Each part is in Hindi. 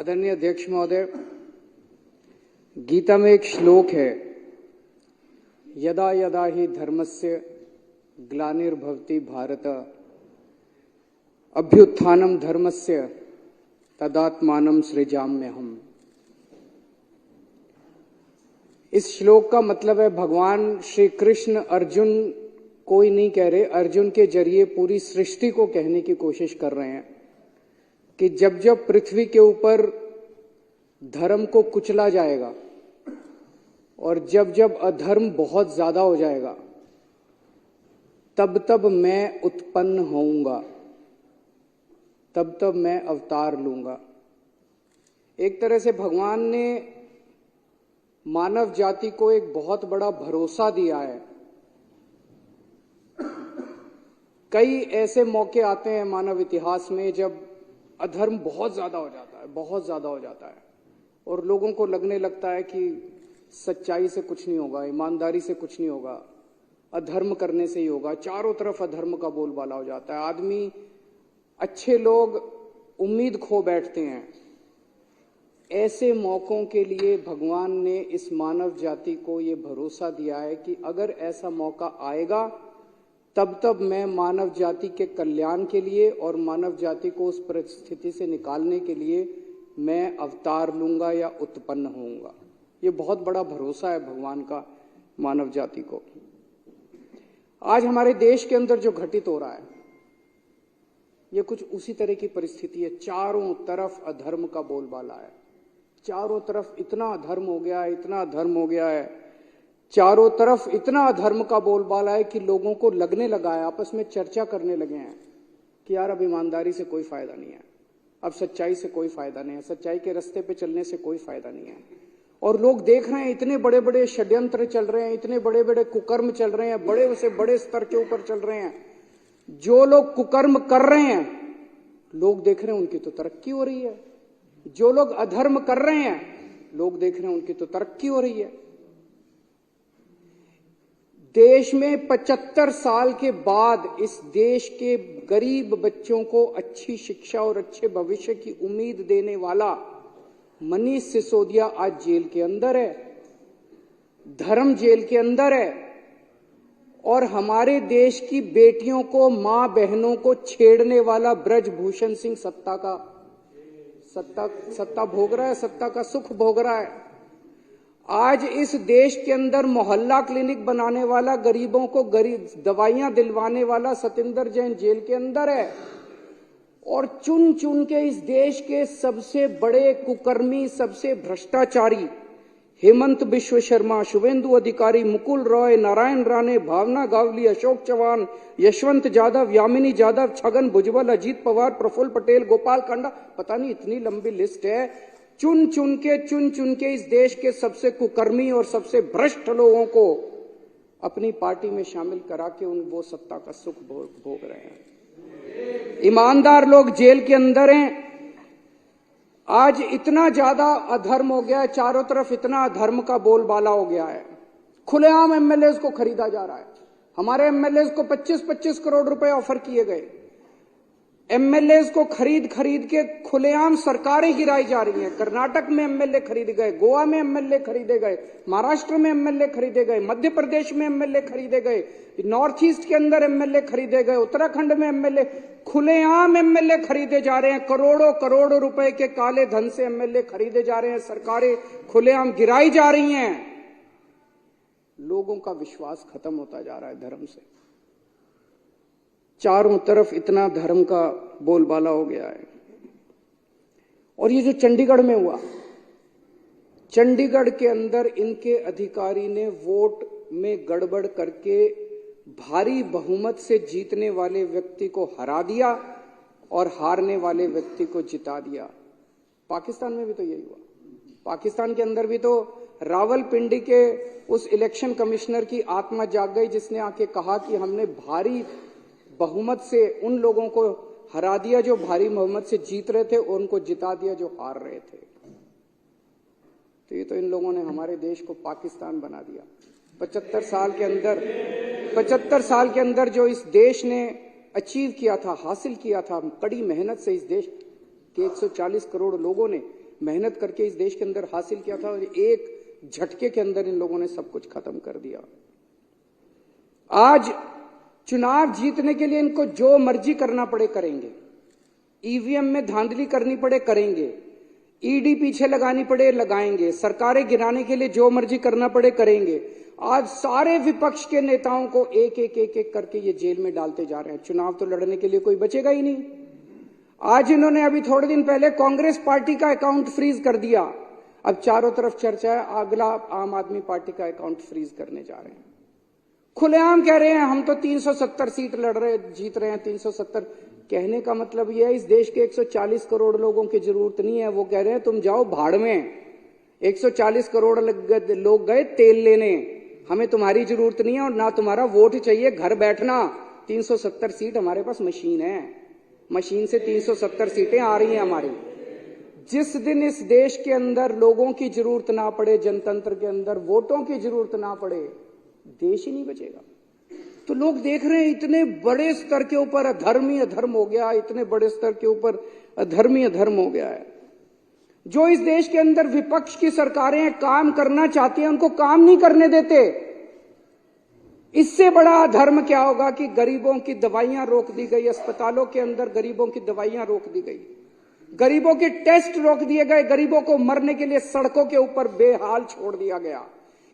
आदरणीय अध्यक्ष महोदय, गीता में एक श्लोक है, यदा यदा हि धर्मस्य ग्लानिर्भवति भारत अभ्युत्थानं धर्मस्य तदात्मानं सृजाम्यहम्। इस श्लोक का मतलब है भगवान श्री कृष्ण अर्जुन कोई नहीं कह रहे, अर्जुन के जरिए पूरी सृष्टि को कहने की कोशिश कर रहे हैं कि जब जब पृथ्वी के ऊपर धर्म को कुचला जाएगा और जब जब अधर्म बहुत ज्यादा हो जाएगा, तब तब मैं उत्पन्न होऊंगा, तब तब मैं अवतार लूंगा। एक तरह से भगवान ने मानव जाति को एक बहुत बड़ा भरोसा दिया है। कई ऐसे मौके आते हैं मानव इतिहास में जब अधर्म बहुत ज्यादा हो जाता है, बहुत ज्यादा हो जाता है और लोगों को लगने लगता है कि सच्चाई से कुछ नहीं होगा, ईमानदारी से कुछ नहीं होगा, अधर्म करने से ही होगा। चारों तरफ अधर्म का बोलबाला हो जाता है, आदमी, अच्छे लोग उम्मीद खो बैठते हैं। ऐसे मौकों के लिए भगवान ने इस मानव जाति को ये भरोसा दिया है कि अगर ऐसा मौका आएगा तब तब मैं मानव जाति के कल्याण के लिए और मानव जाति को उस परिस्थिति से निकालने के लिए मैं अवतार लूंगा या उत्पन्न होऊंगा। ये बहुत बड़ा भरोसा है भगवान का मानव जाति को। आज हमारे देश के अंदर जो घटित हो रहा है, ये कुछ उसी तरह की परिस्थिति है। चारों तरफ अधर्म का बोलबाला है, चारों तरफ इतना अधर्म हो गया है, इतना अधर्म हो गया है, चारों तरफ इतना अधर्म का बोलबाला है कि लोगों को लगने लगा है, आपस में चर्चा करने लगे हैं कि यार अब ईमानदारी से कोई फायदा नहीं है, अब सच्चाई से कोई फायदा नहीं है, सच्चाई के रास्ते पे चलने से कोई फायदा नहीं है। और लोग देख रहे हैं इतने बड़े बड़े षड्यंत्र चल रहे हैं, इतने बड़े बड़े कुकर्म चल रहे हैं, बड़े से बड़े स्तर के ऊपर चल रहे हैं। जो लोग कुकर्म कर रहे हैं, लोग देख रहे हैं उनकी तो तरक्की हो रही है। जो लोग अधर्म कर रहे हैं, लोग देख रहे हैं उनकी तो तरक्की हो रही है। देश में 75 साल के बाद इस देश के गरीब बच्चों को अच्छी शिक्षा और अच्छे भविष्य की उम्मीद देने वाला मनीष सिसोदिया आज जेल के अंदर है, धर्म जेल के अंदर है। और हमारे देश की बेटियों को, मां बहनों को छेड़ने वाला ब्रजभूषण सिंह सत्ता भोग रहा है, सत्ता का सुख भोग रहा है। आज इस देश के अंदर मोहल्ला क्लिनिक बनाने वाला, गरीबों को गरीब दवाइयां दिलवाने वाला सतिंदर जैन जेल के अंदर है। और चुन चुन के इस देश के सबसे बड़े कुकर्मी, सबसे भ्रष्टाचारी हेमंत बिश्व शर्मा, शुभेंदु अधिकारी, मुकुल रॉय, नारायण राणे, भावना गावली, अशोक चौहान, यशवंत यादव, यामिनी यादव, छगन भुजबल, अजीत पवार, प्रफुल्ल पटेल, गोपाल कांडा, पता नहीं इतनी लंबी लिस्ट है। चुन चुन के इस देश के सबसे कुकर्मी और सबसे भ्रष्ट लोगों को अपनी पार्टी में शामिल करा के वो सत्ता का सुख भोग रहे हैं। ईमानदार लोग जेल के अंदर हैं। आज इतना ज्यादा अधर्म हो गया है, चारों तरफ इतना अधर्म का बोलबाला हो गया है, खुलेआम एमएलए को खरीदा जा रहा है। हमारे एमएलए को 25-25 करोड़ रुपए ऑफर किए गए। एमएलए को खरीद के खुलेआम सरकारें गिराई जा रही हैं। कर्नाटक में एमएलए खरीदे गए, गोवा में एमएलए खरीदे गए, महाराष्ट्र में एमएलए खरीदे गए, मध्य प्रदेश में एमएलए खरीदे गए, नॉर्थ ईस्ट के अंदर एमएलए खरीदे गए, उत्तराखंड में एमएलए, खुलेआम एमएलए खरीदे जा रहे हैं। करोड़ों करोड़ों रुपए के काले धन से एमएलए खरीदे जा रहे हैं, सरकारें खुलेआम गिराई जा रही हैं। लोगों का विश्वास खत्म होता जा रहा है धर्म से। चारों तरफ इतना धर्म का बोलबाला हो गया है। और ये जो चंडीगढ़ में हुआ, चंडीगढ़ के अंदर इनके अधिकारी ने वोट में गड़बड़ करके भारी बहुमत से जीतने वाले व्यक्ति को हरा दिया और हारने वाले व्यक्ति को जिता दिया। पाकिस्तान में भी तो यही हुआ। पाकिस्तान के अंदर भी तो रावलपिंडी के उस इलेक्शन कमिश्नर की आत्मा जाग गई जिसने आके कहा कि हमने भारी बहुमत से उन लोगों को हरा दिया जो भारी बहुमत से जीत रहे थे और उनको जिता दिया जो हार रहे थे। तो ये तो इन लोगों ने हमारे देश को पाकिस्तान बना दिया। 75 साल के अंदर जो इस देश ने अचीव किया था, हासिल किया था, कड़ी मेहनत से इस देश के 140 करोड़ लोगों ने मेहनत करके इस देश के अंदर हासिल किया था और एक झटके के अंदर इन लोगों ने सब कुछ खत्म कर दिया। आज चुनाव जीतने के लिए इनको जो मर्जी करना पड़े करेंगे, ईवीएम में धांधली करनी पड़े करेंगे, ईडी पीछे लगानी पड़े लगाएंगे, सरकारें गिराने के लिए जो मर्जी करना पड़े करेंगे। आज सारे विपक्ष के नेताओं को एक एक एक एक करके ये जेल में डालते जा रहे हैं। चुनाव तो लड़ने के लिए कोई बचेगा ही नहीं। आज इन्होंने अभी थोड़े दिन पहले कांग्रेस पार्टी का अकाउंट फ्रीज कर दिया। अब चारों तरफ चर्चा है अगला आम आदमी पार्टी का अकाउंट फ्रीज करने जा रहे हैं। खुलेआम कह रहे हैं हम तो 370 सीट लड़ रहे जीत रहे हैं। 370 कहने का मतलब यह है इस देश के 140 करोड़ लोगों की जरूरत नहीं है। वो कह रहे हैं तुम जाओ भाड़ में। 140 करोड़ लोग गए तेल लेने, हमें तुम्हारी जरूरत नहीं है और ना तुम्हारा वोट चाहिए, घर बैठना। 370 सीट हमारे पास मशीन है, मशीन से 370 सीटें आ रही हैं हमारी। जिस दिन इस देश के अंदर लोगों की जरूरत ना पड़े, जनतंत्र के अंदर वोटों की जरूरत ना पड़े, देश ही नहीं बचेगा। तो लोग देख रहे हैं इतने बड़े स्तर के ऊपर अधर्म ही अधर्म हो गया, इतने बड़े स्तर के ऊपर अधर्म ही अधर्म हो गया है। जो इस देश के अंदर विपक्ष की सरकारें काम करना चाहती हैं उनको काम नहीं करने देते। इससे बड़ा अधर्म क्या होगा कि गरीबों की दवाइयां रोक दी गई, अस्पतालों के अंदर गरीबों की दवाइयां रोक दी गई, गरीबों के टेस्ट रोक दिए गए, गरीबों को मरने के लिए सड़कों के ऊपर बेहाल छोड़ दिया गया।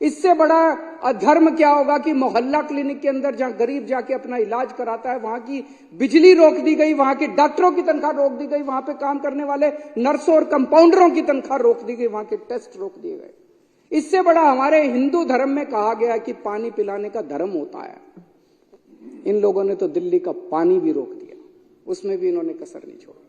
इससे बड़ा अधर्म क्या होगा कि मोहल्ला क्लिनिक के अंदर जहां गरीब जाके अपना इलाज कराता है वहां की बिजली रोक दी गई, वहां के डॉक्टरों की तनख्वाह रोक दी गई, वहां पे काम करने वाले नर्सों और कंपाउंडरों की तनख्वाह रोक दी गई, वहां के टेस्ट रोक दिए गए। इससे बड़ा हमारे हिंदू धर्म में कहा गया है कि पानी पिलाने का धर्म होता है। इन लोगों ने तो दिल्ली का पानी भी रोक दिया, उसमें भी इन्होंने कसर नहीं छोड़ी।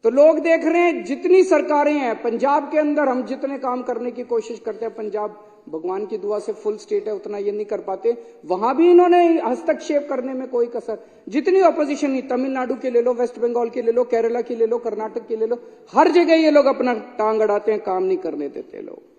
तो लोग देख रहे हैं जितनी सरकारें हैं पंजाब के अंदर, हम जितने काम करने की कोशिश करते हैं, पंजाब भगवान की दुआ से फुल स्टेट है, उतना ये नहीं कर पाते, वहां भी इन्होंने हस्तक्षेप करने में कोई कसर। जितनी ऑपोजिशन ही, तमिलनाडु के ले लो, वेस्ट बंगाल के ले लो, केरला की ले लो, कर्नाटक की ले लो, हर जगह ये लोग अपना टांग अड़ाते हैं, काम नहीं करने देते लोग।